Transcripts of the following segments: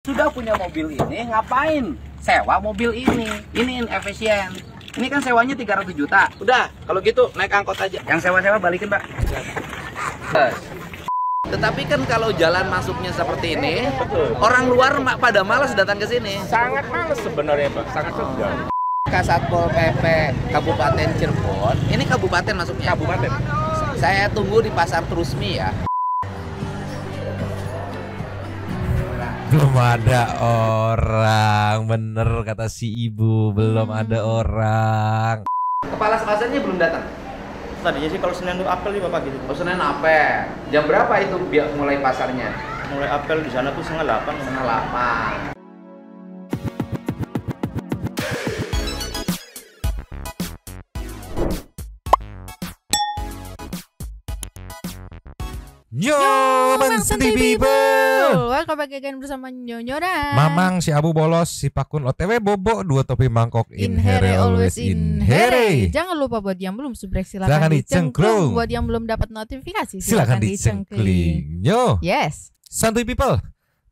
Sudah punya mobil ini, ngapain sewa mobil ini? Ini inefisien. Ini kan sewanya 300 juta. Udah, kalau gitu naik angkot aja. Yang sewa-sewa balikin, Pak. Tetapi kan kalau jalan masuknya seperti ini, betul, orang luar pada malas datang ke sini. Sangat malas sebenarnya, Pak. Sangat segan. Kasatpol PP Kabupaten Cirebon, ini kabupaten masuknya. Kabupaten. Saya tunggu di Pasar Trusmi ya. Belum ada orang, bener kata si ibu, belum ada orang. Kepala spasialnya belum datang. Tadinya sih kalau Senin itu apel nih Bapak gitu. Oh, Senin apel. Jam berapa itu mulai pasarnya? Mulai apel di sana tuh 7:30. 7:30. Yo, City people. Welcome back again bersama Nyonyo dan Mamang si Abu bolos, si Pakun OTW bobo, dua topi mangkok in here always in here. Jangan lupa buat yang belum subrek Silakan silakan dicengklung. dicengklung. Buat yang belum dapat notifikasi Silakan silakan dicengkling. Yo, Yes. santuy people.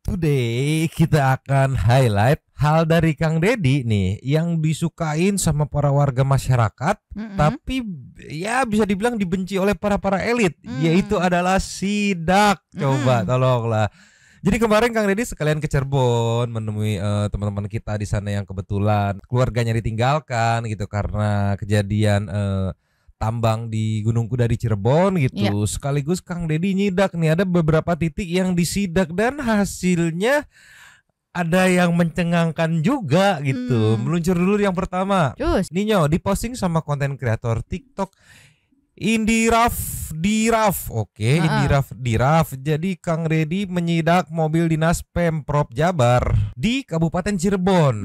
Today kita akan highlight hal dari Kang Deddy nih yang disukain sama para warga masyarakat, tapi ya bisa dibilang dibenci oleh para elit, yaitu adalah sidak. Coba tolonglah. Jadi kemarin Kang Deddy sekalian ke Cirebon menemui teman-teman kita di sana yang kebetulan keluarganya ditinggalkan gitu karena kejadian tambang di Gunung Kuda di Cirebon gitu. Sekaligus Kang Deddy nyidak nih ada beberapa titik yang disidak dan hasilnya ada yang mencengangkan juga gitu. Meluncur dulu yang pertama. Ninyo diposting sama konten kreator TikTok Indiraf Diraf. Oke, Indiraf Diraf. Jadi Kang Deddy menyidak mobil dinas Pemprov Jabar di Kabupaten Cirebon.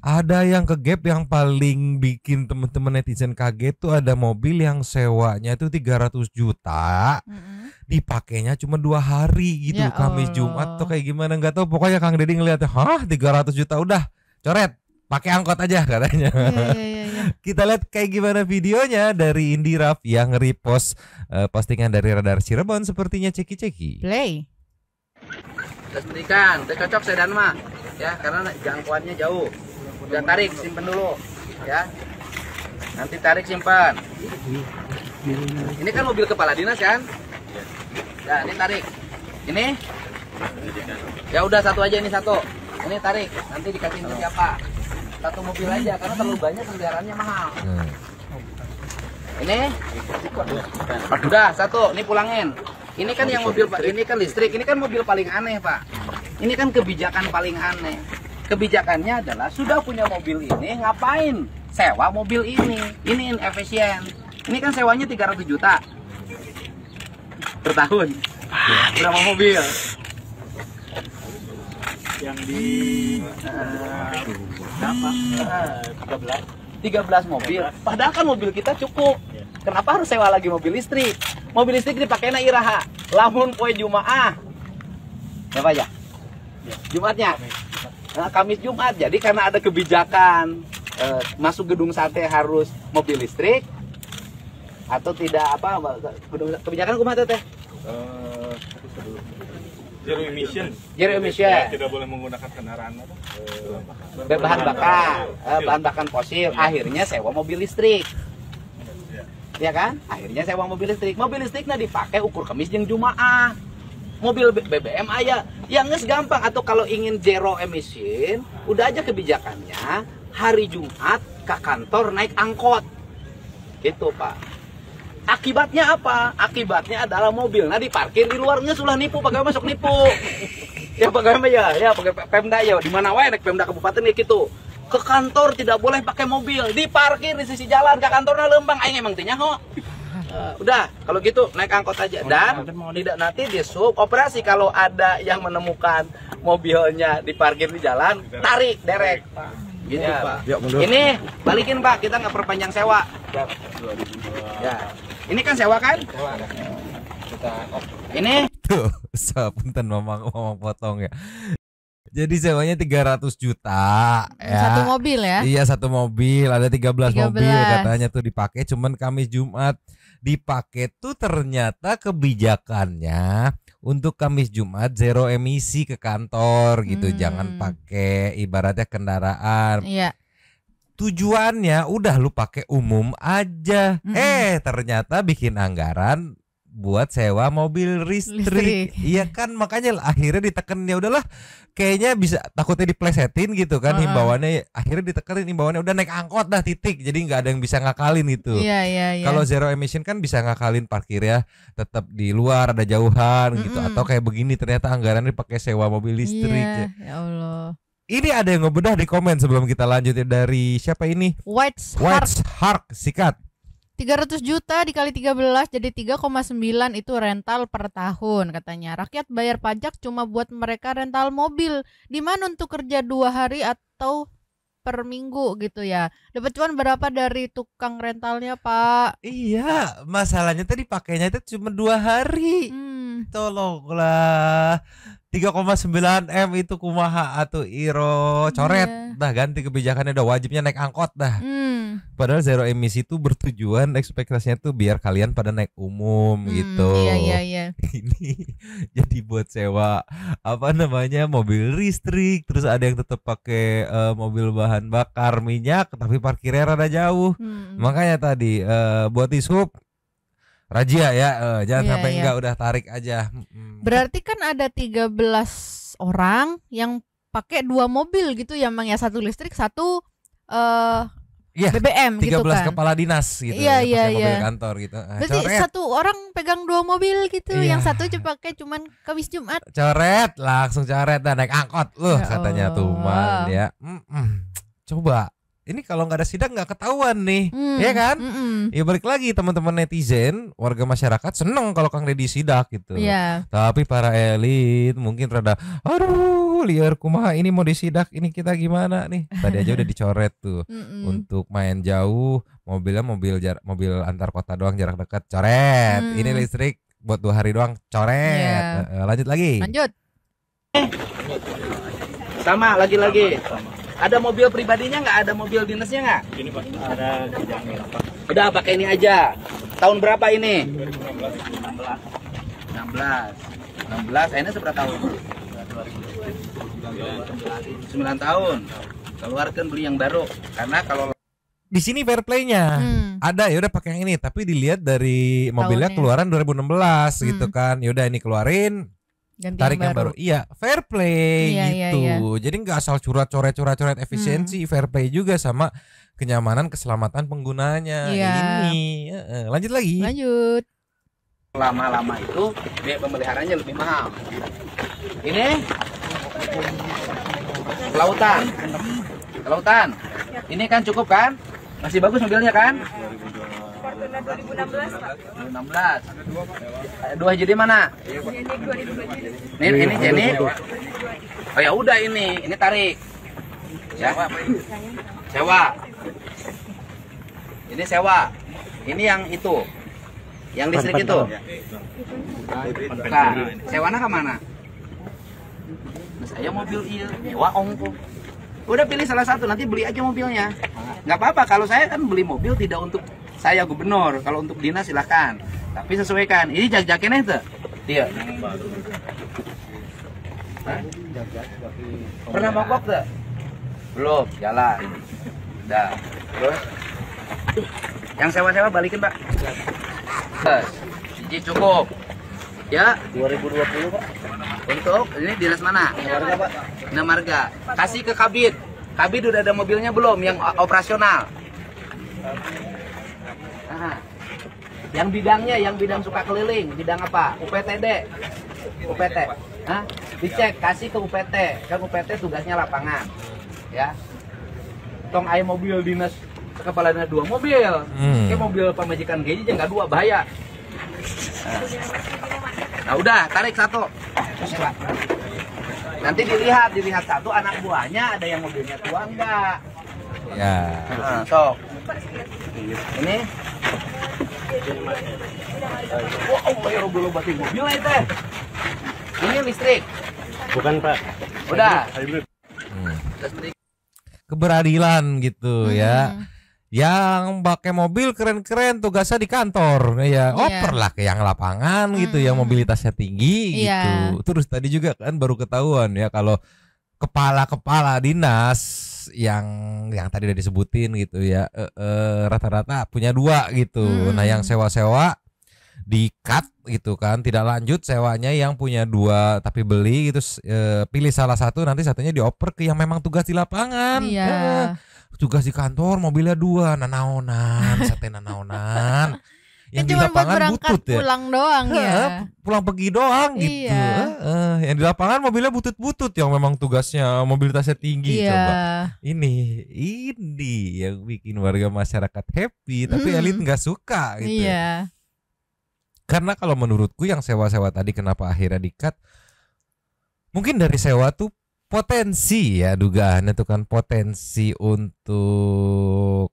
Ada yang kegap yang paling bikin teman-teman netizen kaget tuh ada mobil yang sewanya itu 300 juta. Dipakainya cuma 2 hari gitu, Ya Kamis Jumat atau kayak gimana nggak tahu. Pokoknya Kang Deddy ngeliatnya, hah 300 juta udah coret, pakai angkot aja katanya. Kita lihat kayak gimana videonya dari Indiraf yang repost postingan dari Radar Cirebon sepertinya ceki-ceki. Play. Terus berikan, udah cocok sedan mah. Ya, karena jangkauannya jauh. Udah tarik, simpen dulu. Ya. Nanti tarik simpan. Ini kan mobil kepala dinas kan? Ya, ini tarik. Ini? Ya udah satu aja, ini satu. Ini tarik, nanti dikasih ke siapa? Satu mobil aja karena terlalu banyak kendaraannya mahal. Ini udah satu, ini pulangin. Ini kan yang mobil, ini kan listrik, ini kan mobil paling aneh Pak. Ini kan kebijakan paling aneh. Kebijakannya adalah sudah punya mobil ini, ngapain sewa mobil ini? Ini inefisien. Ini kan sewanya 300 juta per tahun. Berapa mobil? Yang di 13 mobil. Padahal kan mobil kita cukup. Kenapa harus sewa lagi mobil listrik? Mobil listrik dipakainya iraha. Lamun poe Jumaah. Apa aja? Jumatnya. Nah, Kamis Jumat. Jadi karena ada kebijakan masuk gedung sate harus mobil listrik atau tidak apa kebijakan kumaha teh? zero emission. Zero emission. Ya, tidak boleh menggunakan kendaraan berbahan bakar, bahan bakar fosil. Akhirnya sewa mobil listrik. Ya kan? Akhirnya sewa mobil listrik. Mobil listriknya dipakai ukur Kamis jeung Jumaah. Mobil BBM aja yang nges gampang. Atau kalau ingin zero emission, udah aja kebijakannya hari Jumat ke kantor naik angkot. Gitu Pak. Akibatnya apa? Akibatnya adalah mobilnya diparkir di luarnya sudah nipu, pegawai masuk nipu. Ya pegawai ya pegawai Pemda ya, di mana wae naik Pemda kabupaten kayak gitu. Ke kantor tidak boleh pakai mobil, diparkir di sisi jalan, ke kantornya lembang aing emang teh nyaho. Udah, kalau gitu naik angkot aja dan tidak nanti di sub operasi kalau ada yang menemukan mobilnya diparkir di jalan, tarik derek. Gitu Pak. Ini balikin Pak, kita nggak perpanjang sewa. Ya. Ini kan sewa kan? Ini Tuh, sepunten mamang potong ya. Jadi sewanya 300 juta ya. Satu mobil ya? Iya, satu mobil, ada 13 mobil katanya tuh dipakai, cuman Kamis Jumat dipakai tuh ternyata kebijakannya untuk Kamis Jumat zero emisi ke kantor gitu. Jangan pakai ibaratnya kendaraan. Iya. Tujuannya udah lu pakai umum aja. Ternyata bikin anggaran buat sewa mobil listrik. Iya kan, makanya akhirnya diteken, ya udahlah kayaknya bisa, takutnya diplesetin gitu kan himbauannya, akhirnya ditekenin himbauannya udah naik angkot dah titik. Jadi nggak ada yang bisa ngakalin gitu. Iya. Kalau zero emission kan bisa ngakalin parkir ya, tetap di luar ada jauhan gitu, atau kayak begini ternyata anggarannya dipakai sewa mobil listrik. Iya, ya Allah. Ini ada yang ngebedah di komen sebelum kita lanjut ya, dari siapa ini? White Hark sikat. 300 juta dikali 13 jadi 3,9 itu rental per tahun katanya. Rakyat bayar pajak cuma buat mereka rental mobil. Di mana untuk kerja 2 hari atau per minggu gitu ya. Dapat cuan berapa dari tukang rentalnya, Pak? Iya, masalahnya tadi pakainya itu cuma 2 hari. Tolonglah. 3,9 M itu kumaha atuh Iro, coret dah, ganti kebijakannya, udah wajibnya naik angkot dah. Padahal zero emisi itu bertujuan ekspektasinya tuh biar kalian pada naik umum gitu. Iya. Ini jadi buat sewa apa namanya mobil listrik, terus ada yang tetap pakai mobil bahan bakar minyak tapi parkirnya rada jauh. Makanya tadi buat dishub rajia ya, jangan sampai enggak, udah tarik aja. Berarti kan ada 13 orang yang pakai 2 mobil gitu ya, Mang ya, satu listrik, satu BBM 13 gitu kan. 13 kepala dinas gitu. Iya. Mobil kantor gitu. Berarti satu orang pegang 2 mobil gitu, yang satu pakai cuman Kamis Jumat. Coret, langsung coret dan naik angkot loh katanya tuh man ya. Coba ini kalau nggak ada sidak nggak ketahuan nih, ya kan? Ya balik lagi, teman-teman netizen, warga masyarakat seneng kalau Kang Deddy sidak gitu. Tapi para elit mungkin rada, aduh liar kumaha ini mau disidak, ini kita gimana nih? Tadi aja udah dicoret tuh. Untuk main jauh, mobilnya mobil antar kota doang, jarak dekat, coret. Ini listrik buat 2 hari doang, coret. Lanjut lagi. Sama lagi. Ada mobil pribadinya nggak? Ada mobil dinasnya nggak? Ini Pak, ada kijangnya Pak. Udah pakai ini aja. Tahun berapa ini? 16. Ini seberapa tahun? 9 tahun. Keluarkan beli yang baru. Karena kalau di sini fair play-nya ada, ya udah pakai yang ini, tapi dilihat dari mobilnya keluaran 2016 gitu kan. Ya udah ini keluarin, ganti tarik yang baru. Iya, fair play gitu. Iya. Jadi nggak asal coret efisiensi, fair play juga sama kenyamanan, keselamatan penggunanya. Ini lanjut lagi. Lama-lama itu biaya pemeliharanya lebih mahal. Ini kelautan. Ini kan cukup kan? Masih bagus mobilnya kan? 2016 Pak. 2016. Dua jadi mana? Ini Jenny. Oh ya udah, ini tarik. Ya. Sewa. Ini sewa. Ini yang itu. Yang listrik itu. Nah, sewana ke mana? Saya mobil iya, nyewa ongko. Udah pilih salah satu, nanti beli aja mobilnya. Nggak apa-apa, kalau saya kan beli mobil tidak untuk saya gubernur, kalau untuk dinas silahkan. Tapi sesuaikan. Ini jak-jaknya itu. Iya. Pernah mogok tuh? Belum, jalan. Udah. Terus yang sewa-sewa balikin, Pak. Jadi cukup. Ya, 2020, Pak. Untuk ini dinas mana? Marga, Pak. Nah, Marga. Kasih ke Kabid. Kabid udah ada mobilnya belum yang operasional? Nah, yang bidangnya, yang bidang suka keliling, bidang apa? UPTD. UPT. Hah? Dicek, kasih ke UPT. Kan UPT tugasnya lapangan. Ya. Tong ayo mobil dinas kepala dinas 2 mobil. Kayak mobil pemajikan gaji aja nggak 2, bahaya. Nah udah, tarik 1. Terus, Pak. Nanti dilihat satu anak buahnya ada yang mobilnya tua enggak. Ya. Nah, sok. Ini. Wah, ya mobil batik mobil lah itu. Ini listrik. Bukan, Pak. Udah. Hybrid. Listrik. Keberadilan gitu ya. Yang pakai mobil keren-keren tugasnya di kantor, ya Iya. oper lah ke yang lapangan gitu, yang mobilitasnya tinggi Iya. gitu. Terus tadi juga kan baru ketahuan ya kalau kepala-kepala dinas yang tadi udah disebutin gitu ya, rata-rata punya 2 gitu. Nah yang sewa-sewa di-cut gitu kan, tidak lanjut sewanya, yang punya 2 tapi beli gitu, pilih salah satu, nanti satunya dioper ke yang memang tugas di lapangan. Iya. Tugas di kantor mobilnya 2, nanaonan, sate nanaonan. Kan Yang di cuma buat lapangan berangkat butut ya. pulang doang ya. Pulang pergi doang gitu. Iya. Yang di lapangan mobilnya butut-butut yang memang tugasnya mobilitasnya tinggi. Iya. Coba ini yang bikin warga masyarakat happy, tapi elit nggak suka gitu. Iya. Karena kalau menurutku yang sewa-sewa tadi kenapa akhirnya di-cut, mungkin dari sewa tuh potensi ya, dugaannya tuh kan potensi untuk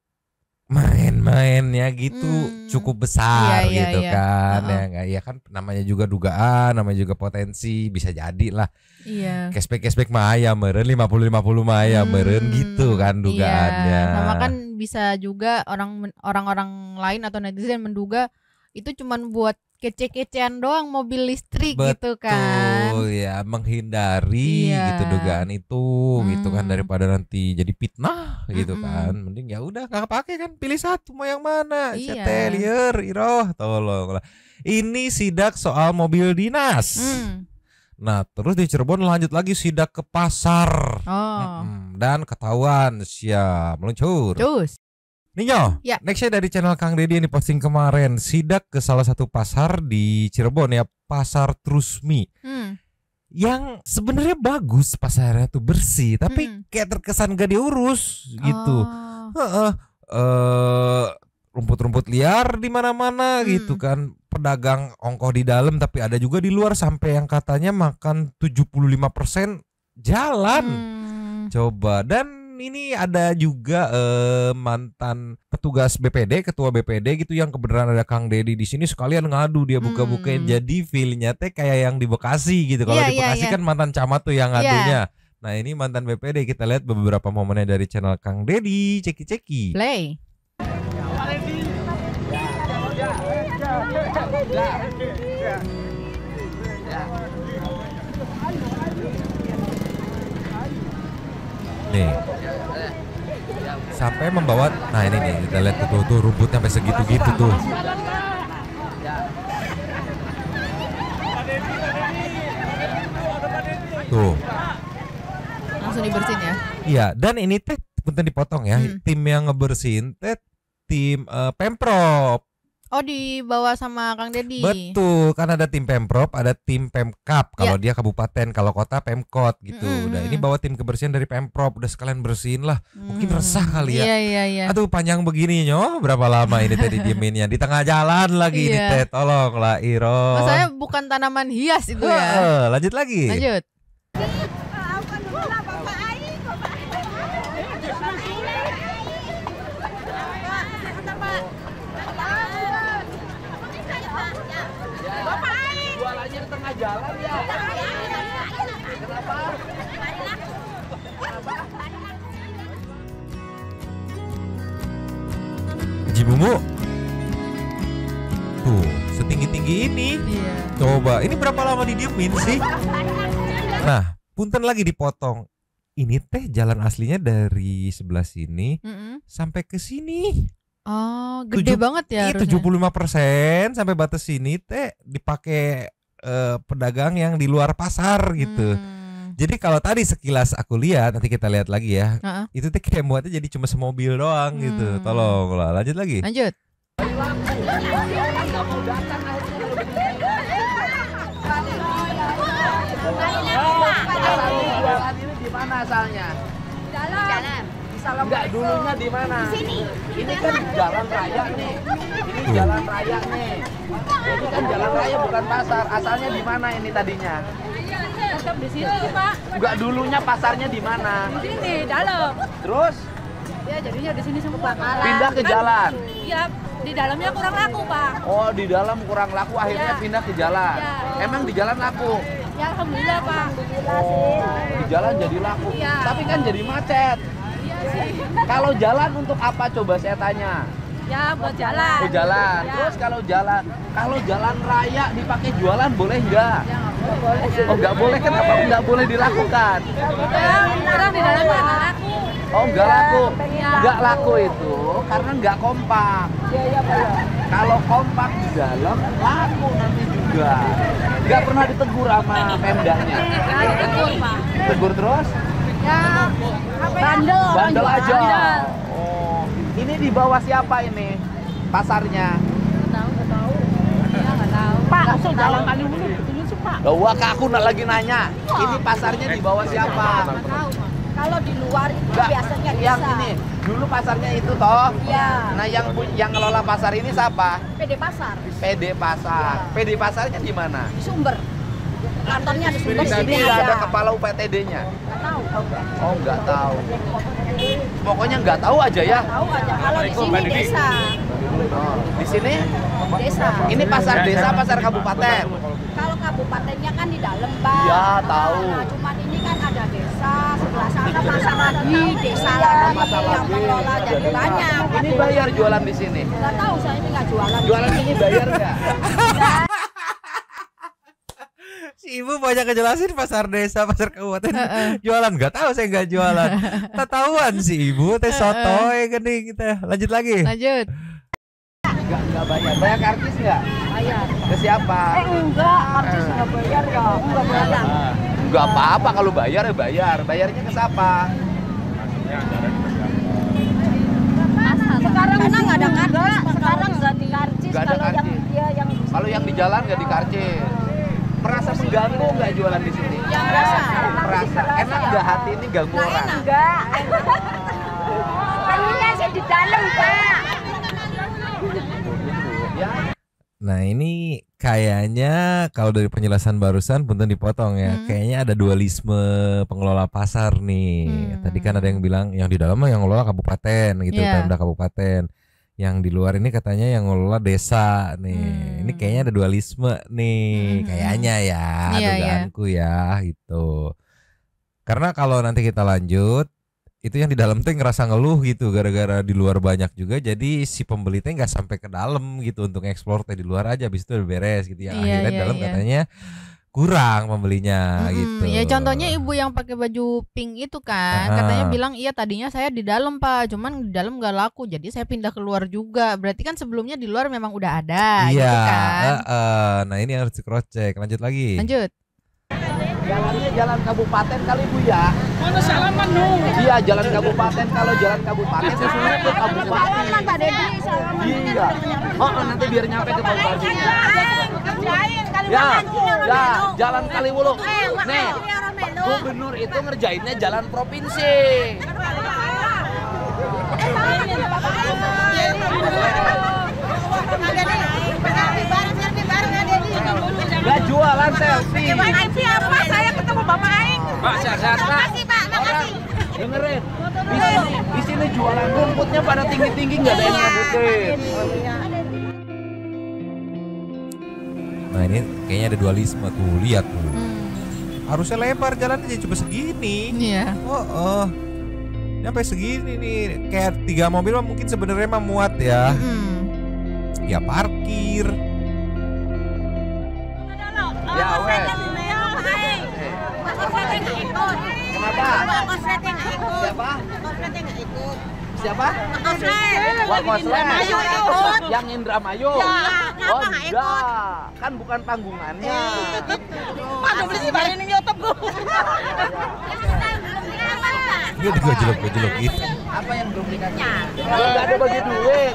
main-mainnya gitu cukup besar Iya, gitu iya. kan. Ya nggak, ya kan namanya juga dugaan, namanya juga potensi, bisa jadi lah. Iya. Cashback mah aya meureun 50-50 mah aya meureun gitu kan dugaannya. Iya. Sama kan bisa juga orang-orang lain atau netizen menduga itu cuman buat kece-kecean doang mobil listrik gitu kan. Betul ya, menghindari Iya. gitu dugaan itu gitu kan, daripada nanti jadi fitnah gitu kan. Mending ya udah nggak pakai kan, pilih satu mau yang mana. Iya. Cetelier, Iroh, tolong lah. Ini sidak soal mobil dinas. Nah, terus di Cirebon lanjut lagi sidak ke pasar. Oh. Dan ketahuan siap meluncur. Terus. Ninyo, Ya. nextnya dari channel Kang Deddy yang diposting kemarin, sidak ke salah satu pasar di Cirebon ya, Pasar Trusmi. Yang sebenarnya bagus, pasarnya tuh bersih, tapi kayak terkesan gak diurus gitu. Rumput-rumput liar di mana-mana gitu kan. Pedagang ongkoh di dalam, tapi ada juga di luar sampai yang katanya makan 75% jalan. Coba. Dan ini ada juga mantan petugas BPD, ketua BPD gitu, yang kebenaran ada Kang Deddy di sini, sekalian ngadu dia buka-bukain. Jadi feelnya teh kayak yang di Bekasi gitu. Kalau Iya, di Bekasi iya. kan mantan camat tuh yang ngadunya. Nah ini mantan BPD, kita lihat beberapa momennya dari channel Kang Deddy. Ceki-ceki. Play. Nih. Sampai membawa, nah ini nih kita lihat tuh rumput sampai segitu-gitu tuh. Tuh. Langsung dibersihin ya. Iya, dan ini teh punten dipotong ya. Tim yang ngebersihin teh tim Pemprov. Oh, dibawa sama Kang Deddy. Betul, kan ada tim Pemprov, ada tim Pemkap. Kalau dia kabupaten, kalau kota Pemkot gitu. Udah ini bawa tim kebersihan dari Pemprov, udah sekalian bersihin lah. Mungkin resah kali ya. Iya. Aduh panjang begini nyo, berapa lama ini tadi dieminnya di tengah jalan lagi ini teh, tolonglah Iro. Masalahnya bukan tanaman hias itu ya. Lanjut lagi. Lanjut. Jualannya di tengah jalan ya. Kenapa? Haji Mumu. Tuh, setinggi-tinggi ini. Iya. Coba, ini berapa lama didiemin sih? Nah, punten lagi dipotong. Ini teh jalan aslinya dari sebelah sini sampai ke sini. Oh, gede banget ya. Iya, 75% sampai batas sini teh dipakai pedagang yang di luar pasar gitu. Jadi kalau tadi sekilas aku lihat, nanti kita lihat lagi ya. Itu teh kayak muatnya jadi cuma semobil doang gitu. Tolonglah, lanjut lagi. Lanjut. Jualan ini di mana asalnya? Jalan. Enggak, dulunya di mana? Di sini. Ini kan jalan raya nih. Ini jalan raya nih. Ini kan jalan raya bukan pasar. Asalnya di mana ini tadinya? Tetap di situ, Pak. Enggak, dulunya pasarnya di mana? Di sini, dalam. Terus Ya, jadinya di sini semua bakalan. pindah ke jalan. Iya, di dalamnya kurang laku, Pak. Oh, di dalam kurang laku, akhirnya Ya. pindah ke jalan. Ya. Emang di jalan laku? Ya, alhamdulillah, Pak. Oh, di jalan jadi laku. Iya. Tapi kan jadi macet. Iya, Kalau jalan untuk apa coba saya tanya? Ya buat jalan. Oh jalan. Ya. Terus kalau jalan raya dipakai jualan boleh nggak? Ya nggak boleh. Oh nggak boleh, kenapa nggak boleh dilakukan? Orang di dalam nggak laku. Oh nggak laku, Iya. nggak laku itu karena nggak kompak. Kalau kompak di dalam laku nanti juga. Nggak pernah ditegur sama Pemdanya. Ya ditegur Pak. Tegur terus? Ya bandel. orang Bandel jual. aja. Bandel. Oh, ini di bawah siapa ini pasarnya? Nggak tahu. Ya nggak tahu. Pak, asal jalan kali dulu betulnya sih Pak. Loh, wah, aku nak lagi nanya. Ini pasarnya di bawah siapa? Nggak tahu Pak. Kalau di luar itu Enggak, biasanya yang bisa. ini. Dulu pasarnya itu toh. Iya. Nah, yang ngelola pasar ini siapa? PD Pasar PD Pasar. PD Pasarnya di mana? di Sumber. Kantornya di Sumber Di sini sini nggak ada kepala UPTD-nya. Nggak tahu. Oh, nggak tahu. Pokoknya nggak tahu aja ya. Tahu aja kalau di sini desa. Oh, di sini Desa. ini pasar desa, pasar kabupaten. Kalau kabupatennya kan di dalam, Pak. Iya, tahu. Nah, cuman ini kan ada desa, sebelah sana pasar lagi, desa lagi yang mengelola jadi banyak. Ini bayar jualan di sini. Nggak tahu, saya ini nggak jualan. Jualan ini bayar nggak? Si ibu banyak ngejelasin pasar desa, pasar kabupaten. Jualan nggak tahu, saya nggak jualan. Tatahuan si ibu teh sotoy gini kita. Lanjut lagi. Lanjut. Nggak bayar. Bayar karcis nggak? Bayar. Ke siapa? Enggak, artis nggak bayar ya. Nggak bayar. Nggak apa-apa kalau bayar ya bayar. Bayarnya ke siapa? Sekarang kan nggak ada karcis. Sekarang nggak di karcis. Nggak ada Kalau yang karcis. dia yang Kalau yang di jalan nggak dikarcis. Merasa mengganggu nggak jualan di sini? yang merasa. Merasa. Enak nggak hati ini ganggu orang? Enggak. Kayaknya sih di dalam, Pak. Ya. Nah ini kayaknya kalau dari penjelasan barusan punten dipotong ya, kayaknya ada dualisme pengelola pasar nih. Tadi kan ada yang bilang yang di dalam mah yang ngelola kabupaten gitu, Iya. Pemda kabupaten. Yang di luar ini katanya yang ngelola desa nih. Ini kayaknya ada dualisme nih, kayaknya ya, Iya, iya. dugaanku ya gitu. Karena kalau nanti kita lanjut itu yang di dalam tuh ngerasa ngeluh gitu gara-gara di luar banyak juga, jadi si pembeli teh nggak sampai ke dalam gitu untuk eksplor teh di luar aja, habis itu udah beres gitu ya. Iya, Akhirnya iya, dalam iya. katanya kurang pembelinya gitu. Ya contohnya ibu yang pakai baju pink itu kan, Ah. katanya bilang iya tadinya saya di dalam Pak, cuman di dalam nggak laku, jadi saya pindah keluar juga. Berarti kan sebelumnya di luar memang udah ada, Iya, gitu kan? nah ini harus di cross check. Lanjut lagi. Lanjut. Jalannya jalan kabupaten kali Bu ya? Mana salaman dong? Iya, jalan kabupaten. Kalau jalan kabupaten sesuai ke kabupaten. Salaman Pak Dedi, salaman. Iya. Oh, nanti biar nyampe ke kabupaten. Kerjain kali Ya, makan ya, jalan Kaliwulu. Nih, Melo. gubernur itu ngerjainnya jalan provinsi. Gak jualan selfie. Siapa? Saya ketemu Bapak Aing. Pak, sehat-sehat Pak. Makasih Pak, makasih. Dengerin, di sini jualan rumputnya pada tinggi-tinggi nggak ada yang nyebutin. Nah ini kayaknya ada dualisme tuh, lihat tuh. Harusnya lebar jalannya jadi cuma segini. Iya. Oh, sampai segini nih, kayak 3 mobil mah mungkin sebenarnya mah muat ya. Ya parkir. Ya wes. Kenapa? Siapa? Siapa? Wah Koslet. Yang Indramayu. Oh enggak, kan bukan panggungannya. Aduh, beli sih balik ning YouTube gua. Dia juga jelek gitu. Apa yang belum dikasih? Enggak ada bagi duit.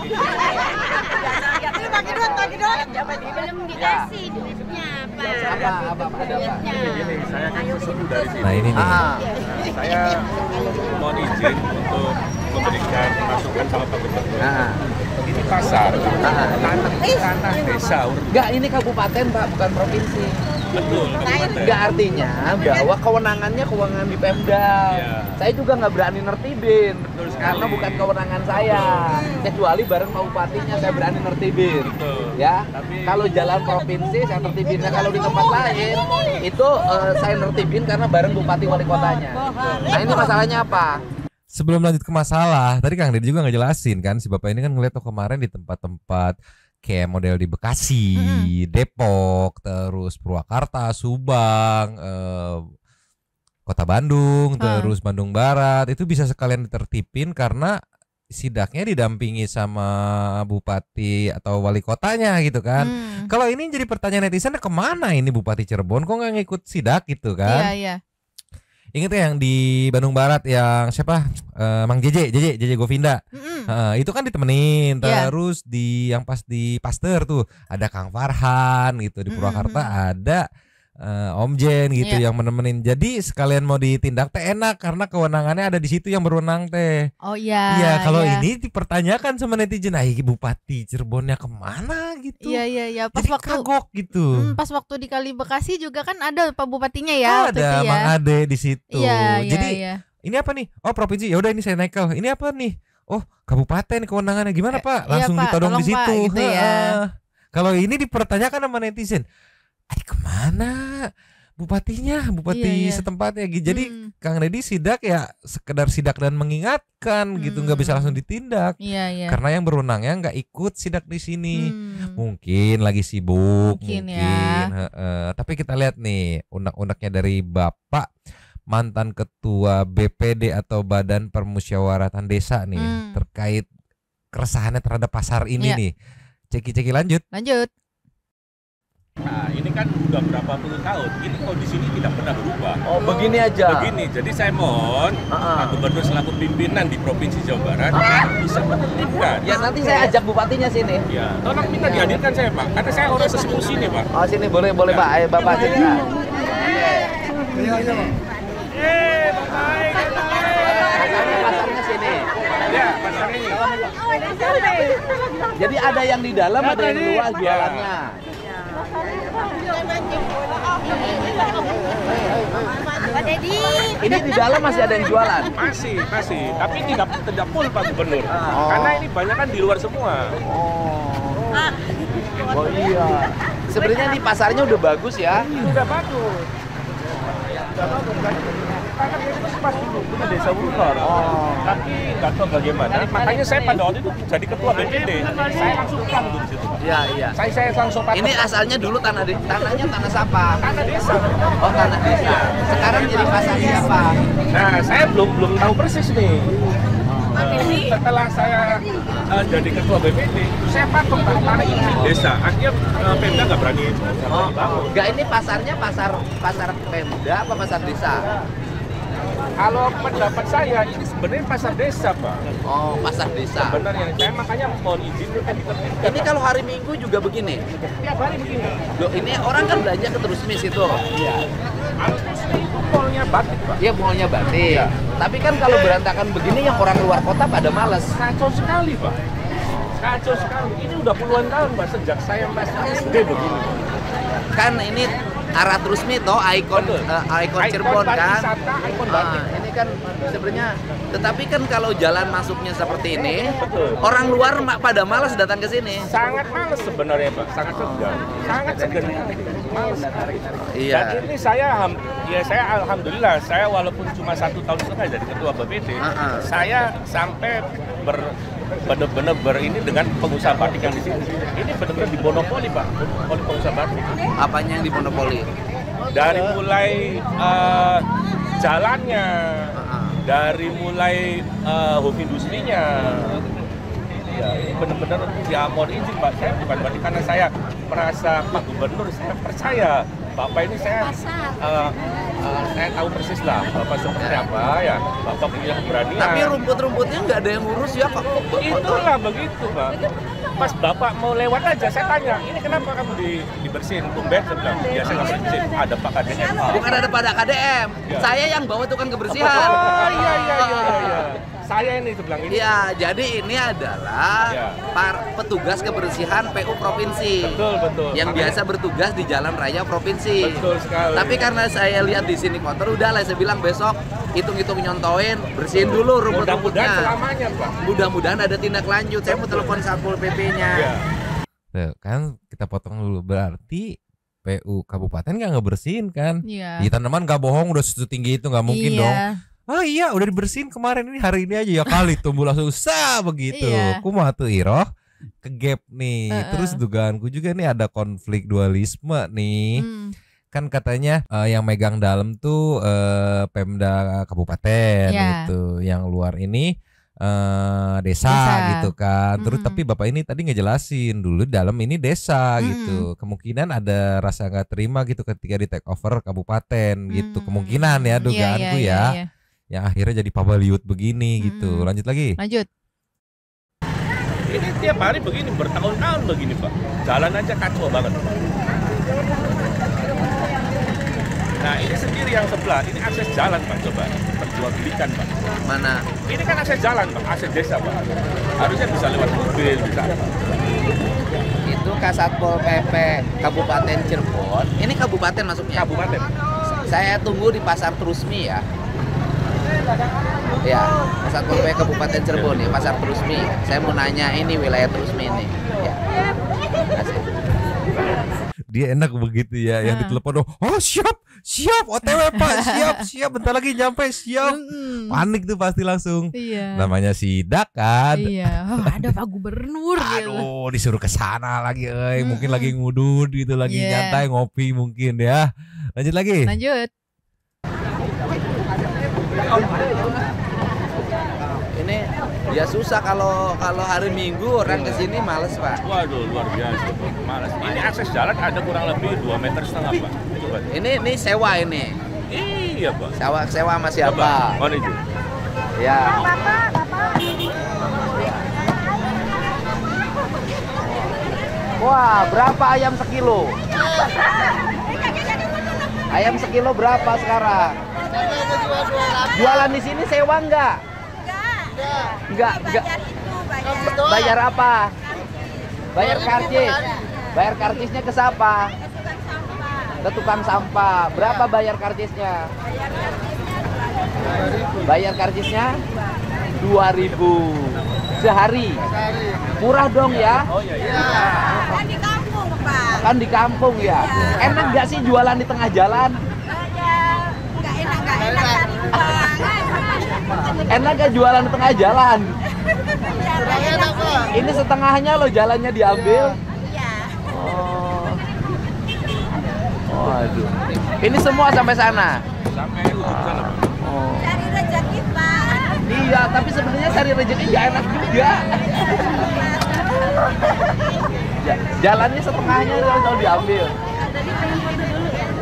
Bagi duit. Belum dikasih duitnya Pak. Apa ada apa? Ini saya kan sesepuh dari sini. Nah ini nih. Ah, Saya mohon izin untuk memberikan masukan sama Pak Gubernur. nah. Ini pasar, tanah desa. Enggak, ini kabupaten Pak, bukan provinsi. Betul. Enggak artinya bahwa kewenangannya kewenangan di Pemda. Iya. Saya juga nggak berani nertibin Betul sekali. karena bukan kewenangan saya. Kecuali bareng Pak Bupatinya saya berani nertibin. Betul. Ya, Tapi- kalau jalan provinsi saya nertibinnya, kalau di tempat lain itu saya nertibin karena bareng Bupati Wali Kotanya. Nah ini masalahnya apa? sebelum lanjut ke masalah, tadi Kang Deddy juga ngejelasin kan, si Bapak ini kan ngeliat tuh kemarin di tempat-tempat kayak model di Bekasi, Depok, terus Purwakarta, Subang, Kota Bandung, terus Bandung Barat, itu bisa sekalian ditertipin karena sidaknya didampingi sama bupati atau wali kotanya gitu kan. Kalau ini jadi pertanyaan netizen, kemana ini Bupati Cirebon kok nggak ngikut sidak gitu kan? Iya. Ingat ya yang di Bandung Barat yang siapa? Mang JJ Govinda. Itu kan ditemenin. Terus di yang pas di Pasteur tuh ada Kang Farhan gitu, di Purwakarta ada Om Jen gitu yang menemenin. Jadi sekalian mau ditindak teh enak karena kewenangannya ada di situ yang berwenang teh. Oh iya. Iya, kalau ini dipertanyakan sama netizen, Bupati Cirebonnya kemana gitu. Iya. Pas jadi waktu kagok gitu. Pas waktu di Kali Bekasi juga kan ada Pak Bupatinya ya. Ada Mang Ade di situ. Jadi ini apa nih? Oh, provinsi. Ya udah ini saya naik. Ini apa nih? Oh, kabupaten kewenangannya gimana Pak? Langsung Pak, ditodong di situ. Pak, gitu ya. Kalau ini dipertanyakan sama netizen, kemana bupatinya, bupati setempatnya gitu. Jadi Kang Deddy sidak ya sekedar sidak dan mengingatkan gitu, nggak bisa langsung ditindak. Karena yang berwenangnya nggak ikut sidak di sini. Mungkin lagi sibuk, mungkin. Tapi kita lihat nih unek-uneknya dari Bapak mantan ketua BPD atau Badan Permusyawaratan Desa nih terkait keresahannya terhadap pasar ini nih. Ceki lanjut. Nah, ini kan udah berapa puluh tahun, ini kondisi ini tidak pernah berubah. Oh, begini aja. Begini, jadi saya mohon Pak Gubernur selaku pimpinan di Provinsi Jawa Barat bisa menertibkan. Ya nanti saya ajak bupatinya sini. Ya, tolong minta dihadirkan saya Pak, karena saya orang sesepuh sini Pak. Oh sini boleh Pak, ayo Bapak cerita. Pasarnya sini. Ya, pasarnya ini. Jadi ada yang di dalam, ada yang di luar jualannya. Pak Deddy. Ini di dalam masih ada yang jualan. Masih, tapi tidak full Pak Gubernur. Karena ini banyak kan di luar semua. Oh iya. Sebenarnya di pasarnya udah bagus ya. Udah bagus. Karena itu pas dulu punya desa Wulor. Tapi nggak tahu bagaimana. Makanya saya pada waktu itu jadi ketua BPD. Saya langsung panggung di situ. Iya. Saya langsung Ini asalnya dulu tanahnya tanah siapa? tanah desa. Oh tanah desa. Sekarang jadi pasar siapa? Nah, saya belum tahu persis nih. Setelah saya jadi ketua BPD, saya patok tanah ini desa. Akhirnya Pemda nggak berani bangun. Enggak, ini pasarnya pasar Pemda apa pasar desa? Kalau pendapat saya ini sebenarnya pasar desa, Pak. Oh, pasar desa. Sebenarnya saya makanya mohon izin kan ditertibkan. Ini kalau hari Minggu juga begini. Tiap hari begini. Loh, ini orang kan belanja ke Terusmis itu. Iya. Itu mallnya batik, Pak. Iya, mallnya batik. Iya. Tapi kan kalau berantakan begini yang orang luar kota pada males. Kacau sekali, Pak. Kacau sekali. Ini udah puluhan tahun, Pak, sejak saya masih SD begini. Kan ini arah Trusmi toh ikon Cirebon kan. Ikon batik. Ini kan sebenarnya, tetapi kan kalau jalan masuknya seperti ini, Betul. orang luar pada malas datang ke sini. Sangat males sebenarnya, Pak. Sangat segan. Sangat segan. Males sekali. Iya. Dan ini saya alhamdulillah, saya walaupun cuma 1 tahun setengah jadi ketua BPD, saya sampai benar-benar ini dengan pengusaha batik yang di sini. Ini benar-benar dimonopoli, Pak, oleh pengusaha batik. Apanya yang dimonopoli? Dari mulai jalannya, dari mulai home industrinya. Ya, ini benar-benar ya mohon izin Pak, saya bukan berarti karena saya merasa Pak Gubernur, saya percaya Bapak ini saya tahu persis lah Bapak seperti apa ya, Bapak punya keberanian. Tapi rumput-rumputnya nggak ada yang ngurus ya kok. Itulah begitu Pak. Pas Bapak mau lewat aja saya tanya, ini kenapa kamu dibersihin? Tumben saya bilang, biasa nggak bersihin. Ada Pak KDM. Bukan ada pada KDM, Ya. saya yang bawa tukang kebersihan. Oh iya. Saya ini sebelah ini. Iya, jadi ini adalah Ya. petugas kebersihan PU provinsi. Betul. Yang biasa bertugas di jalan raya provinsi. Betul sekali. Tapi karena saya lihat di sini kotor, udah lah saya bilang besok hitung-hitung nyontoin, bersihin dulu Mudah-mudahan rumput-rumputnya. selamanya Pak. Mudah-mudahan ada tindak lanjut. Saya mau telepon Satpol PP-nya. Iya. Tuh, kan kita potong dulu, berarti PU kabupaten nggak ngebersihin kan? Iya. Di tanaman nggak bohong udah setinggi itu nggak mungkin dong. Oh iya udah dibersihin kemarin, ini hari ini aja ya kali tumbuh langsung begitu. Iya. Kumaha tuh Iroh ke gap nih. Terus dugaanku juga nih ada konflik dualisme nih. Kan katanya yang megang dalam tuh Pemda kabupaten gitu, yang luar ini desa gitu kan. Terus tapi bapak ini tadi ngejelasin dulu dalam ini desa gitu. Kemungkinan ada rasa nggak terima gitu ketika di take over kabupaten gitu. Kemungkinan ya dugaanku ya. Yang akhirnya jadi pabaliut begini gitu. Lanjut lagi. Lanjut. Ini tiap hari begini, bertahun-tahun begini Pak. Jalan aja kacau banget. Nah ini sendiri yang sebelah, ini akses jalan Pak, coba perjualbelikan Pak. Mana? Ini kan akses jalan Pak, akses desa Pak. Harusnya bisa lewat mobil, bisa apa. Itu Kasatpol PP Kabupaten Cirebon. Ini kabupaten masuknya. Kabupaten. Saya tunggu di Pasar Trusmi ya. Ya, Kasatpol PP Kabupaten Cirebon ya, Pasar Trusmi. Saya mau nanya ini wilayah Trusmi ini. Ya. Kasih. Dia enak begitu ya, yang ditelepon, oh siap OTW Pak, siap bentar lagi nyampe, siap. Panik tuh pasti langsung. Iya. Namanya sidak kan. Iya. Oh, ada Pak Gubernur gitu. Aduh, disuruh ke sana lagi, mungkin lagi ngudut gitu, lagi nyantai ngopi mungkin ya. Lanjut lagi. Lanjut. Ini ya susah kalau hari Minggu orang kesini males Pak. Waduh luar biasa, malas. Ini akses jalan ada kurang lebih 2,5 meter Pak. Coba. Ini sewa ini. Iya Pak. Sewa sama siapa? Mana itu? Ya. Wah, berapa ayam sekilo? Ayam sekilo berapa sekarang? Jualan di sini sewa enggak? Enggak. Bayar apa? Bayar karcis. Bayar karcisnya ke siapa? Ke tukang sampah. Berapa bayar karcisnya? Bayar karcisnya 2.000 sehari. Murah dong ya? Oh iya. Kan di kampung, Pak. Kan di kampung ya. Enak nggak sih jualan di tengah jalan? Nggak enak cari uang. Enak gak jualan di tengah jalan? Ini setengahnya loh jalannya diambil. Iya. Oh, aduh. Ini semua sampai sana. Sampai ujung sana Pak. Oh. Cari rezeki, Pak. Iya, tapi sebenarnya cari rezeki nggak enak juga. Jalannya setengahnya kalau diambil.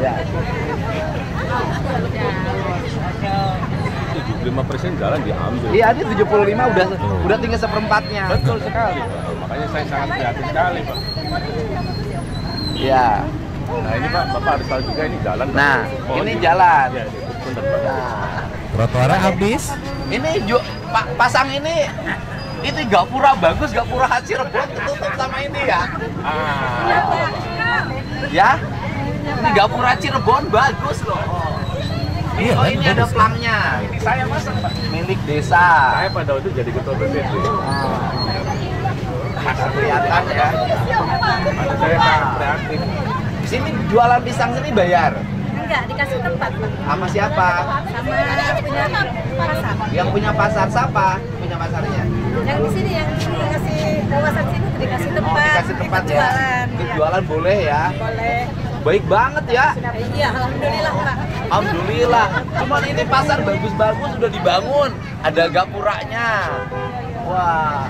Ya. 75% jalan diambil. Iya, ini 75 udah tinggal seperempatnya. Betul sekali Pak. Makanya saya sangat prihatin sekali Pak. Iya. Nah ini Pak, Bapak harus tahu juga ini jalan. Nah, Oh, ini jalan. Ya, bentar Pak. Nah, Trotoarnya habis. ini pasang ini Gapura bagus, Gapura Cirebon ketutup sama ini ya. Ya. Ini Gapura Cirebon bagus loh. Iya, Oh, kan, ini ada bagus. plangnya. Ini saya masang Pak. Milik desa. Saya pada waktu jadi ketua BPD. Kelihatan ya. Ada saya sangat prihatin. Di sini jualan pisang sini bayar. Enggak, dikasih tempat, Pak. Sama siapa? Sama punya pasar. Yang punya pasar siapa? Punya pasarnya. Yang di sini yang dikasih kawasan sini dikasih Oh, tempat. dikasih tempat ikut ya. jualan. Ikut jualan boleh ya. Boleh. Baik banget ya. Iya, alhamdulillah, Pak. Alhamdulillah. Cuman ini pasar bagus-bagus sudah dibangun. Ada gapuranya. Wah.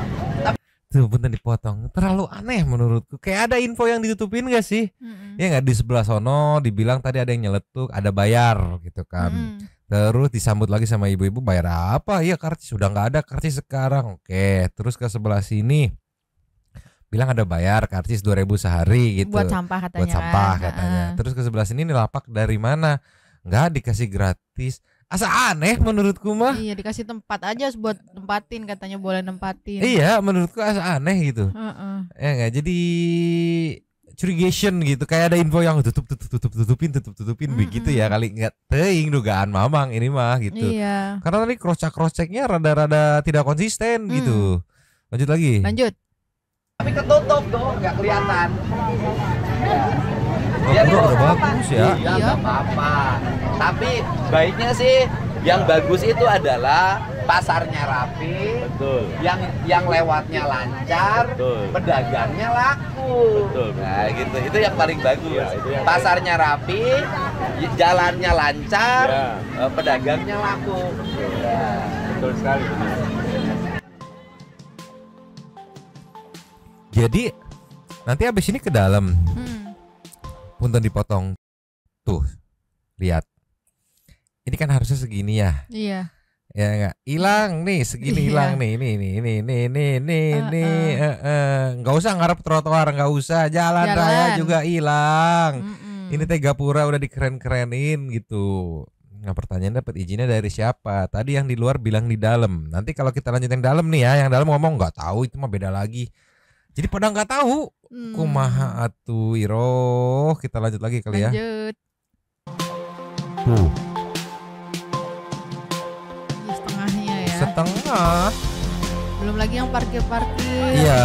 Tuh bener dipotong. Terlalu aneh menurutku. Kayak ada info yang ditutupin gak sih? Ya nggak, di sebelah sono dibilang tadi ada yang nyeletuk, ada bayar gitu kan. Terus disambut lagi sama ibu-ibu, bayar apa? Iya karcis, sudah nggak ada karcis sekarang. Oke, terus ke sebelah sini bilang ada bayar karcis 2.000 sehari gitu. Buat sampah katanya. Buat sampah kan. katanya. Terus ke sebelah sini nih lapak dari mana? Nggak dikasih gratis. Asa aneh menurutku mah. Iya, dikasih tempat aja buat nempatin, katanya boleh nempatin. Iya, menurutku asa aneh gitu. Ya nggak, jadi curigation gitu, kayak ada info yang tutupin begitu ya, kali nggak teing dugaan mamang ini mah gitu. Iya. Karena tadi crosscheck-nya rada-rada tidak konsisten gitu. Lanjut lagi. Lanjut. Tapi ketutup tuh, nggak kelihatan. Oh, udah bagus ya. Iya, nggak apa-apa. Tapi baiknya sih Yang bagus itu adalah pasarnya rapi, Betul. yang lewatnya lancar, Betul. pedagangnya laku. Betul, betul. Nah, gitu. Itu yang paling bagus. Ya, itu yang Pasarnya rapi, jalannya lancar, Ya. Pedagangnya laku. Ya. Betul sekali. Jadi nanti abis ini ke dalam, punten dipotong. Tuh, lihat. Ini kan harusnya segini ya. Iya. Ya enggak, hilang nih, segini Iya. hilang nih, nggak usah ngarep trotoar, nggak usah, jalan raya juga hilang. Ini teh gapura udah dikeren-kerenin gitu. Nah pertanyaannya dapat izinnya dari siapa? Tadi yang di luar bilang di dalam. Nanti kalau kita lanjut yang dalam nih ya, yang dalam ngomong nggak tahu, itu mah beda lagi. Jadi pada nggak tahu. Kumaha atuh Iro, kita lanjut lagi kali ya. Lanjut. Tuh. Setengahnya ya. Setengah. Belum lagi yang parkir-parkir. Iya.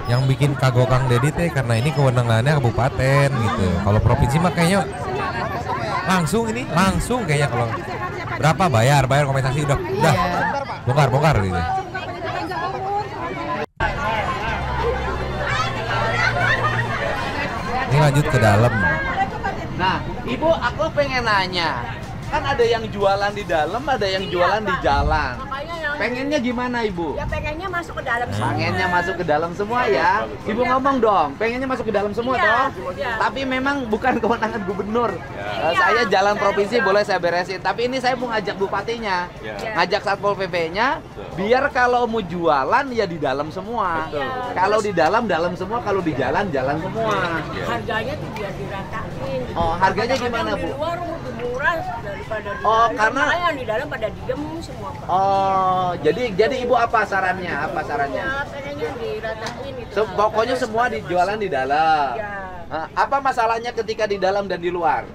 Yang bikin kagok Kang Dedi teh karena ini kewenangannya kabupaten gitu. Kalau provinsi mah kayaknya langsung kayaknya kalau berapa bayar kompensasi udah bongkar gitu. Ini lanjut ke dalam. Nah, Ibu, aku pengen nanya. Kan ada yang jualan di dalam, ada yang jualan di jalan. Pengennya gimana, Ibu? Ya pengennya masuk ke dalam semua. Pengennya masuk ke dalam semua ya. Ibu ngomong dong, pengennya masuk ke dalam semua toh. Tapi memang bukan kewenangan gubernur. Saya jalan provinsi boleh saya beresin. Tapi ini saya mau ngajak bupatinya, ngajak Satpol PP-nya, biar kalau mau jualan ya di dalam semua. Kalau di dalam semua, kalau di jalan semua. Harganya tuh biar diratain. Oh, harganya gimana, Bu? Di luar lebih murah daripada di Oh, dalam. karena- Makanya yang di dalam pada diem semua, Pak. Oh, jadi Ibu apa sarannya? Apa sarannya? Ya, pengennya diratain itu. Pokoknya semua dijualan di dalam. Ya. Apa masalahnya ketika di dalam dan di luar?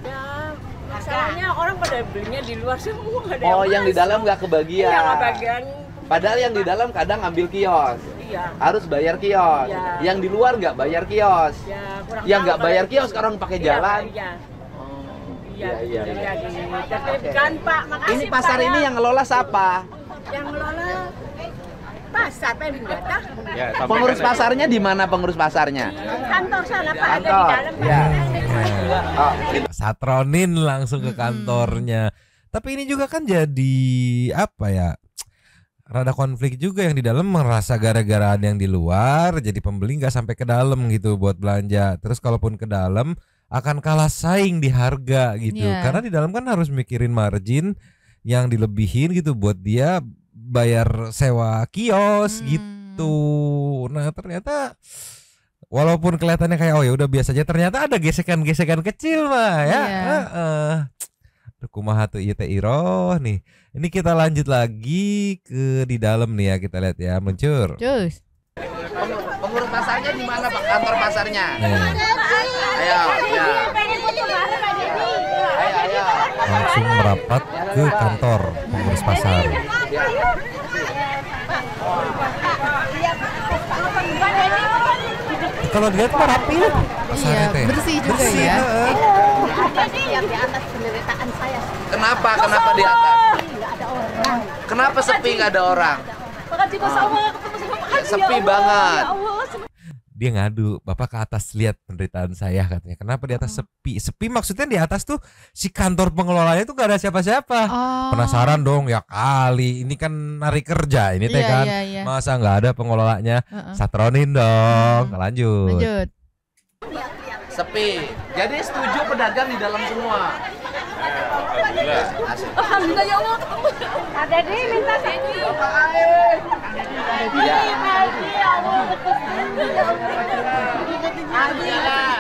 Ya, masalahnya orang pada belinya di luar semua. Nggak ada Oh, yang di masuk. dalam nggak kebagian. Iya, nggak bagian. Padahal yang di dalam kadang ambil kios, Iya. harus bayar kios. Iya. Yang di luar nggak bayar kios. Ya, kurang Yang tahu nggak bayar kalau kios itu. sekarang pakai Iya, jalan. Iya. Iya, iya, iya. Ditertibkan, Pak. Makasih, Ini pasar Pak, ini ya. yang ngelola siapa? Yang ngelola pasar, Pak, data. Ya, sampaikan Pengurus aja. pasarnya di mana pengurus pasarnya? Kantor sana, Pak, ada di Kantor. dalam. Iya. Oh, Satronin langsung ke kantornya. Tapi ini juga kan jadi apa ya? Rada konflik juga, yang di dalam merasa gara-gara ada yang di luar jadi pembeli nggak sampai ke dalam gitu buat belanja. Terus kalaupun ke dalam akan kalah saing di harga gitu. Iya. Karena di dalam kan harus mikirin margin yang dilebihin gitu buat dia bayar sewa kios gitu. Nah, ternyata walaupun kelihatannya kayak oh ya udah biasa aja, ternyata ada gesekan-gesekan kecil mah ya. Iya. Aduh, kumaha tuh ieu teh Iroh nih. Ini kita lanjut lagi ke di dalam nih ya, kita lihat ya, meluncur. Cus. pengurus pasarnya di mana, Pak? Kantor pasarnya. Nih, Ayo, ya. Ayo. langsung merapat ke kantor pengurus pasar. Kalau dilihat mah rapi ya pasarnya Iya, teh. bersih juga Bersih, ya. heeh. Yang di atas penderitaan saya. Kenapa di atas? Nggak ada orang. Kenapa sepi nggak ada orang? Makasih Mas Awal, ketemu sama Makasih, Sepi ya Allah. banget. Ya Allah, Dia ngadu, Bapak ke atas lihat penderitaan saya katanya. Kenapa di atas sepi? Sepi maksudnya di atas tuh si kantor pengelolanya tuh gak ada siapa-siapa. Oh. Penasaran dong ya kali. Ini kan hari kerja ini teh Iya, kan. iya, iya. Masa nggak ada pengelolanya? Heeh. Satronin dong. Lanjut. Lanjut. Sepi. Jadi setuju pedagang di dalam semua. Alhamdulillah. Alhamdulillah ya Allah ketemu. Ada di minta sini. Iya. Ya Allah.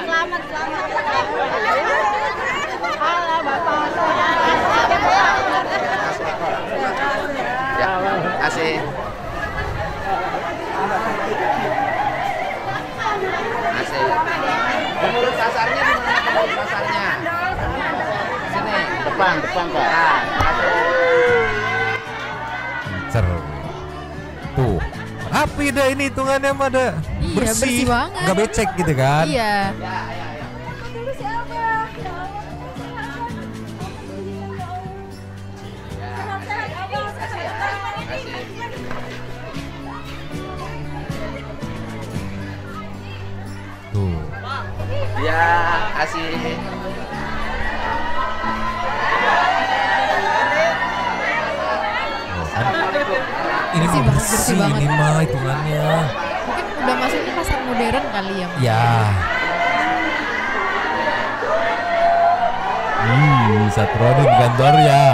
Selamat. Halo Bapak. Ya, kasih. Kasih. Pengurus pasarnya di mana, pengurus pasarnya? Sini, depan Pak. Cer. Tuh. rapi dah ini hitungannya mah dah. Iya, bersih banget. Nggak becek gitu kan. Iya. Tuh. Ya, kasih. Ini Bersih mah banget, bersih, bersih banget. ini mah hitungannya. Mungkin udah masuknya pasar modern kali ya. Ya. Satroni di kantor ya.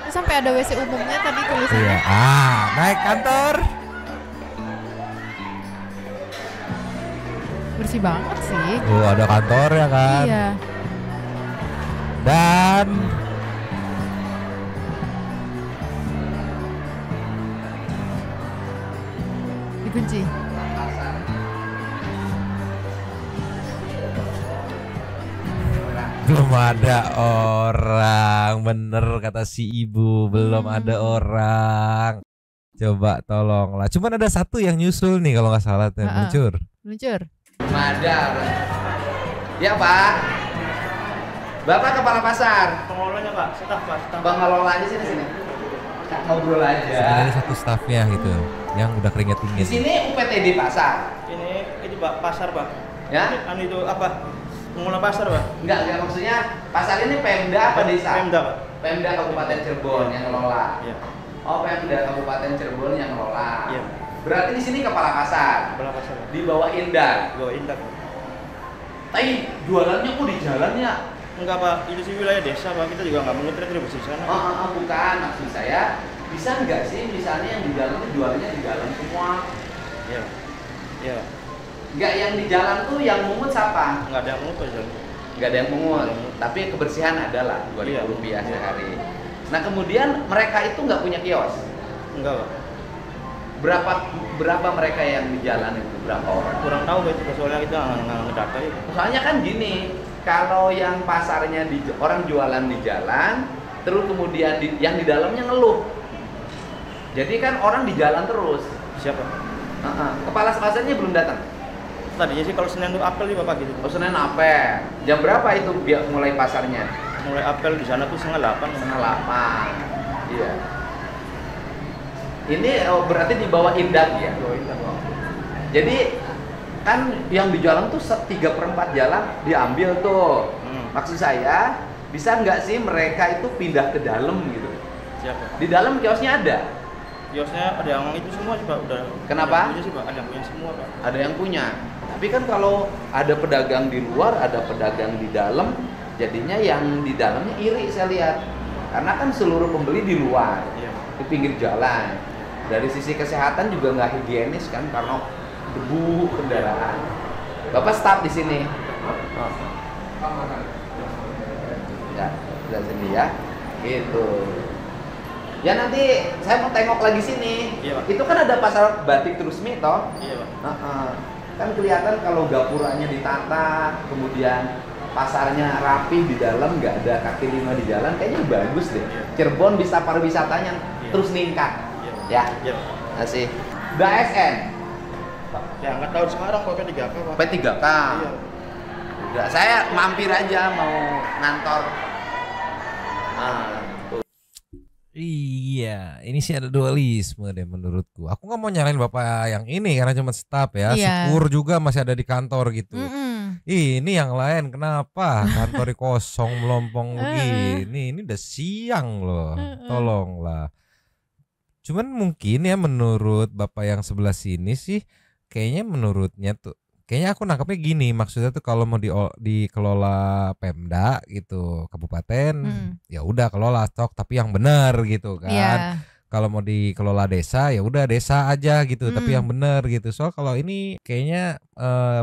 Terus sampai ada WC umumnya tadi tulisannya. Iya. Naik kantor. Bersih banget sih. Tuh ada kantor ya kan. Iya. Dan Dikunci. belum ada orang, bener kata si ibu, belum ada orang. Coba tolonglah. Cuman ada satu yang nyusul nih kalau nggak salah tuh, meluncur. Meluncur. Madar. Ya Pak. Bapak kepala pasar. Pengelolanya Pak, staf Pak, staf. Pengelolanya sini. Ngobrol aja. Sebenarnya satu staffnya gitu, yang udah keringet Di dingin. sini UPTD pasar. Ini Pak, pasar Pak. Ya? Anu itu apa? Pengelola pasar Pak. Enggak maksudnya pasar ini Pemda apa desa? Pemda Pak. Pemda Kabupaten Cirebon yang ngelola. Iya. Oh, Pemda Kabupaten Cirebon yang ngelola. Iya. Berarti di sini kepala pasar. Kepala pasar Pak. Di bawah Indah. Bawa indak Pak. Tapi jualannya kok di jalannya? Enggak Pak, itu sih wilayah desa Pak. Kita juga nggak mengerti terus di sana. Bukan, maksud saya bisa nggak sih misalnya yang di jalan itu jualannya di jalan semua? Iya. Iya. Nggak, yang di jalan tuh yang mungut siapa? Nggak ada yang mengukur Pak. Nggak ada yang mungut, tapi kebersihan adalah Iya. Rp2.000 sehari. Nah kemudian mereka itu nggak punya kios. Enggak Pak. Berapa mereka yang di jalan itu? Berapa orang? Kurang tahu Pak itu soalnya kita nggak ngedata itu. Soalnya kan gini, kalau yang pasarnya orang jualan di jalan, terus kemudian yang di dalamnya ngeluh. Jadi kan orang di jalan terus. Siapa? Kepala pasarnya belum datang. Tadinya sih kalau Senin itu apel nih Bapak gitu. Oh, Senin apel. Jam berapa itu mulai pasarnya? Mulai apel di sana tuh 7:30. 7:30. Iya. Ini berarti di bawah Indah ya. Jadi kan yang di jalan tuh 3/4 jalan diambil tuh. Maksud saya bisa nggak sih mereka itu pindah ke dalam gitu? Siapa? Di dalam kiosnya ada. Kiosnya ada yang itu semua sih Pak, udah. Kenapa? Ada yang punya sih Pak, ada yang punya semua Pak. Ada yang punya. Tapi kan kalau ada pedagang di luar, ada pedagang di dalam, jadinya yang di dalamnya iri saya lihat. Karena kan seluruh pembeli di luar, Iya. di pinggir jalan. Dari sisi kesehatan juga nggak higienis kan, karena debu kendaraan. Bapak staf di sini. Ya, di sini ya. Gitu. Ya nanti saya mau tengok lagi sini. Iya, Pak. Itu kan ada pasar batik Trusmi toh. Iya Pak. Kan kelihatan kalau gapuranya ditata, kemudian pasarnya rapi di dalam, nggak ada kaki lima di jalan, kayaknya bagus deh. Cirebon bisa pariwisatanya terus meningkat. Iya. Ya, Iya. masih. Udah ASN, Ya nggak tahu sekarang kok P3K Pak. P3K. Iya. Udah, saya mampir aja mau ngantor. Iya, ini sih ada dualisme deh menurutku. Aku nggak mau nyalain bapak yang ini karena cuma staff ya. Iya. Syukur juga masih ada di kantor gitu. Mm-mm. Ini yang lain kenapa kantornya kosong melompong begini? Ini udah siang loh. Tolonglah. Cuman mungkin ya menurut bapak yang sebelah sini sih kayaknya menurutnya tuh kayaknya aku nangkapnya gini, maksudnya tuh kalau mau dikelola Pemda gitu, kabupaten, ya udah kelola stok tapi yang benar gitu kan. Iya. Kalau mau dikelola desa ya udah desa aja gitu, tapi yang benar gitu. Soal kalau ini kayaknya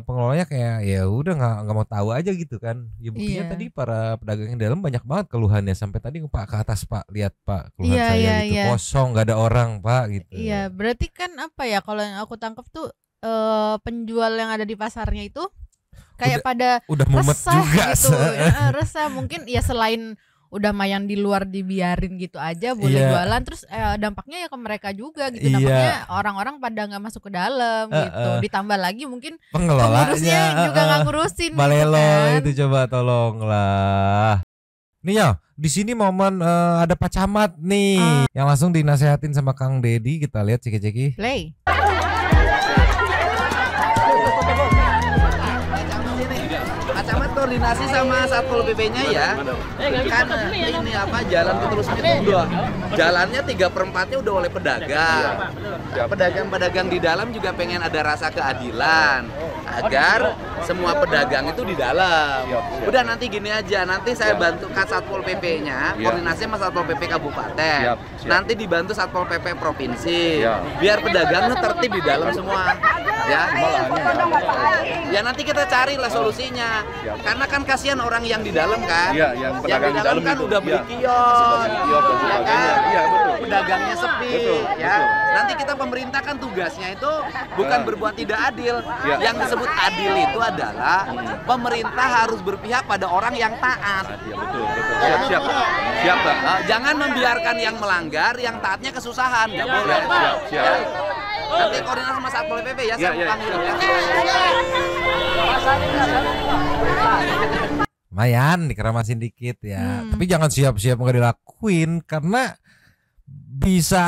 pengelolanya kayak ya udah nggak mau tahu aja gitu kan. Ya buktinya Iya. tadi para pedagang di dalam banyak banget keluhannya, sampai tadi Pak ke atas Pak, lihat Pak keluhan Iya, saya iya, gitu, iya. kosong nggak ada orang Pak gitu. Iya, berarti kan apa ya kalau yang aku tangkap tuh penjual yang ada di pasarnya itu kayak pada Udah mumet resah juga. gitu. Resah mungkin ya selain udah mayan di luar dibiarin gitu aja boleh Iya. jualan, terus dampaknya ya ke mereka juga gitu. Iya. Dampaknya orang-orang pada nggak masuk ke dalam gitu. Ditambah lagi mungkin Pengelolanya pengurusnya juga nggak ngurusin gitu Balelo kan. itu coba tolonglah. Nih ya, di sini momen ada Pak Camat nih yang langsung dinasehatin sama Kang Dedi. Kita lihat ceki-ceki. Play. Pak Camat koordinasi sama Satpol PP-nya ya. Kan ini apa jalan terus itu udah jalannya 3/4-nya udah oleh pedagang. Pedagang-pedagang di dalam juga pengen ada rasa keadilan agar semua pedagang itu di dalam. Udah nanti gini aja, nanti saya bantu Satpol PP-nya, koordinasi sama Satpol PP Kabupaten. Nanti dibantu Satpol PP Provinsi. Biar pedagangnya tertib di dalam semua. Ya. Ya nanti kita carilah solusinya. Karena kan kasihan orang yang di dalam kan. yang Yang di dalam kan itu. udah beli kios. Ya kan? Iya, betul. Pedagangnya sepi, Betul, ya. Nanti kita pemerintah kan tugasnya itu bukan berbuat tidak adil. Yang disebut adil itu adalah pemerintah harus berpihak pada orang yang taat. Iya, betul. Siap, Pak. Jangan membiarkan yang melanggar, yang taatnya kesusahan, nggak boleh. Siap. Ya. Nanti koordinasi sama Satpol PP ya, saya panggil ya. Lumayan dikeramasin dikit ya. Tapi jangan siap-siap nggak dilakuin karena bisa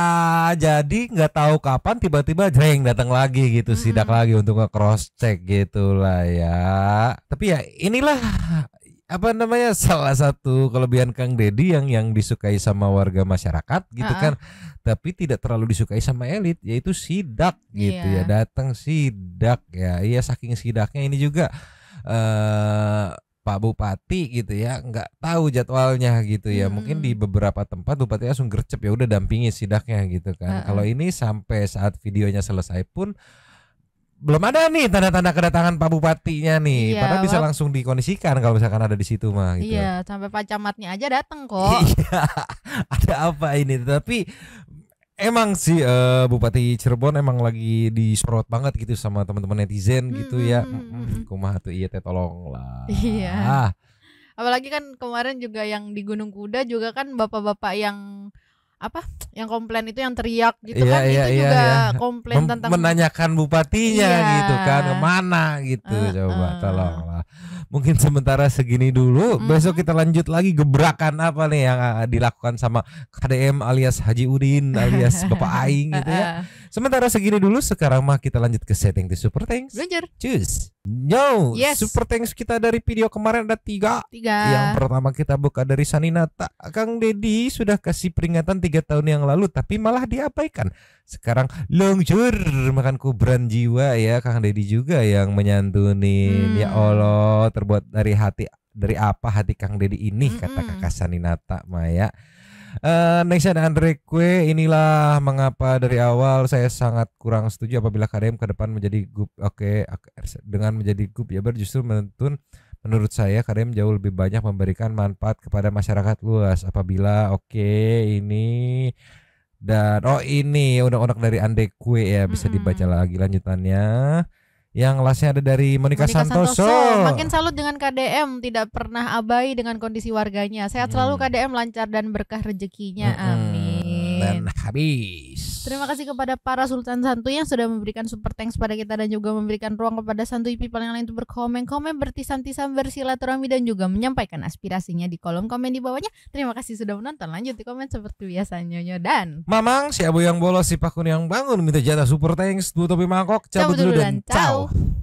jadi nggak tahu kapan tiba-tiba jreng datang lagi gitu, sidak lagi untuk nge-cross check gitulah ya. Tapi ya inilah apa namanya salah satu kelebihan Kang Dedi yang disukai sama warga masyarakat gitu kan, tapi tidak terlalu disukai sama elit, yaitu sidak gitu ya, datang sidak ya. Iya, saking sidaknya ini juga Pak Bupati gitu ya nggak tahu jadwalnya gitu ya. Mungkin di beberapa tempat Bupati langsung gercep ya udah dampingi sidaknya gitu kan. Kalau ini sampai saat videonya selesai pun belum ada nih tanda-tanda kedatangan Pak Bupatinya nih. Iya, Padahal bisa langsung dikondisikan kalau misalkan ada di situ mah gitu. Iya, sampai Pak Camatnya aja datang kok. Iya, ada apa ini? Tapi emang sih Bupati Cirebon emang lagi disorot banget gitu sama teman-teman netizen gitu ya. Kumaha tuh iya teh tolonglah. Iya. Apalagi kan kemarin juga yang di Gunung Kuda juga kan bapak-bapak yang yang komplain itu yang teriak gitu kan, itu juga komplain tentang menanyakan bupatinya gitu kan kemana gitu. Coba tolonglah. Mungkin sementara segini dulu, besok kita lanjut lagi gebrakan apa nih yang dilakukan sama KDM alias Haji Udin alias Bapak Aing gitu ya. Sementara segini dulu, sekarang mah kita lanjut ke setting di Super Thanks. Belajar. Cus. No, Yes. Super Thanks kita dari video kemarin ada 3. Yang pertama kita buka dari Saninata. Kang Dedi sudah kasih peringatan 3 tahun yang lalu, tapi malah diabaikan. Sekarang longcur makan kuburan jiwa ya. Kang Dedi juga yang menyantunin. Ya Allah, terbuat dari hati. Dari apa hati Kang Dedi ini, kata kakak Saninata Maya. Next ada Andre Kue. Inilah mengapa dari awal saya sangat kurang setuju apabila KDM ke depan menjadi grup. Oke, dengan menjadi grup ya justru menurut saya KDM jauh lebih banyak memberikan manfaat kepada masyarakat luas apabila ini dan ini undang-undang dari Andre Kue ya, bisa dibaca lagi lanjutannya. Yang lastnya ada dari Monica Santoso. Makin salut dengan KDM, tidak pernah abai dengan kondisi warganya. Sehat selalu KDM, lancar dan berkah rezekinya. Amin. Dan habis. Terima kasih kepada para Sultan Santuy yang sudah memberikan super thanks pada kita dan juga memberikan ruang kepada Santuy people yang lain untuk berkomen-komen, bertisan-tisan, bersilaturahmi dan juga menyampaikan aspirasinya di kolom komen di bawahnya. Terima kasih sudah menonton. Lanjut di komen seperti biasanya dan Mamang, si Abu yang bolos, si Pakun yang bangun minta jatah super thanks. Bu Topi Mangkok cabut dulu dan ciao.